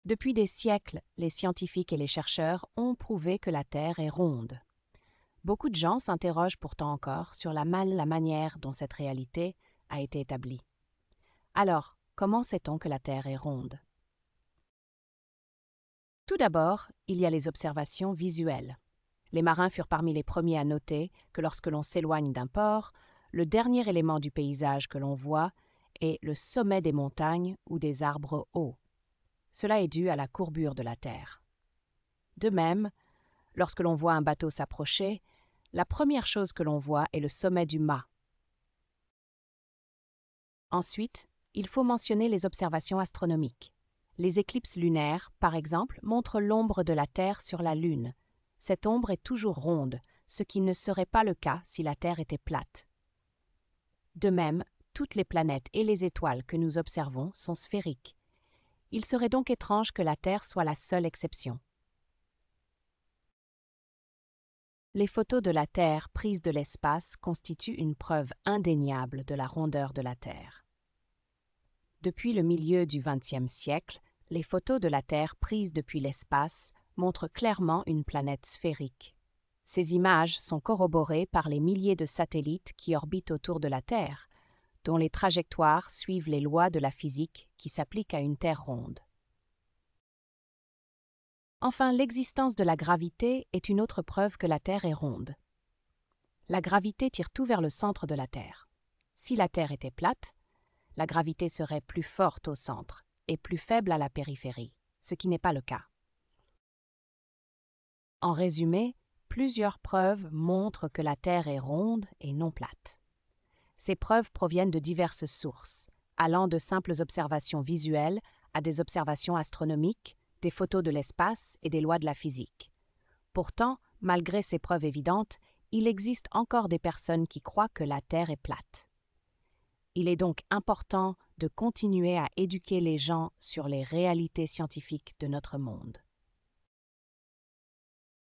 Depuis des siècles, les scientifiques et les chercheurs ont prouvé que la Terre est ronde. Beaucoup de gens s'interrogent pourtant encore sur la manière dont cette réalité a été établie. Alors, comment sait-on que la Terre est ronde? Tout d'abord, il y a les observations visuelles. Les marins furent parmi les premiers à noter que lorsque l'on s'éloigne d'un port, le dernier élément du paysage que l'on voit est le sommet des montagnes ou des arbres hauts. Cela est dû à la courbure de la Terre. De même, lorsque l'on voit un bateau s'approcher, la première chose que l'on voit est le sommet du mât. Ensuite, il faut mentionner les observations astronomiques. Les éclipses lunaires, par exemple, montrent l'ombre de la Terre sur la Lune. Cette ombre est toujours ronde, ce qui ne serait pas le cas si la Terre était plate. De même, toutes les planètes et les étoiles que nous observons sont sphériques. Il serait donc étrange que la Terre soit la seule exception. Les photos de la Terre prises de l'espace constituent une preuve indéniable de la rondeur de la Terre. Depuis le milieu du XXe siècle, les photos de la Terre prises depuis l'espace montrent clairement une planète sphérique. Ces images sont corroborées par les milliers de satellites qui orbitent autour de la Terre, dont les trajectoires suivent les lois de la physique qui s'appliquent à une Terre ronde. Enfin, l'existence de la gravité est une autre preuve que la Terre est ronde. La gravité tire tout vers le centre de la Terre. Si la Terre était plate, la gravité serait plus forte au centre et plus faible à la périphérie, ce qui n'est pas le cas. En résumé, plusieurs preuves montrent que la Terre est ronde et non plate. Ces preuves proviennent de diverses sources, allant de simples observations visuelles à des observations astronomiques, des photos de l'espace et des lois de la physique. Pourtant, malgré ces preuves évidentes, il existe encore des personnes qui croient que la Terre est plate. Il est donc important de continuer à éduquer les gens sur les réalités scientifiques de notre monde.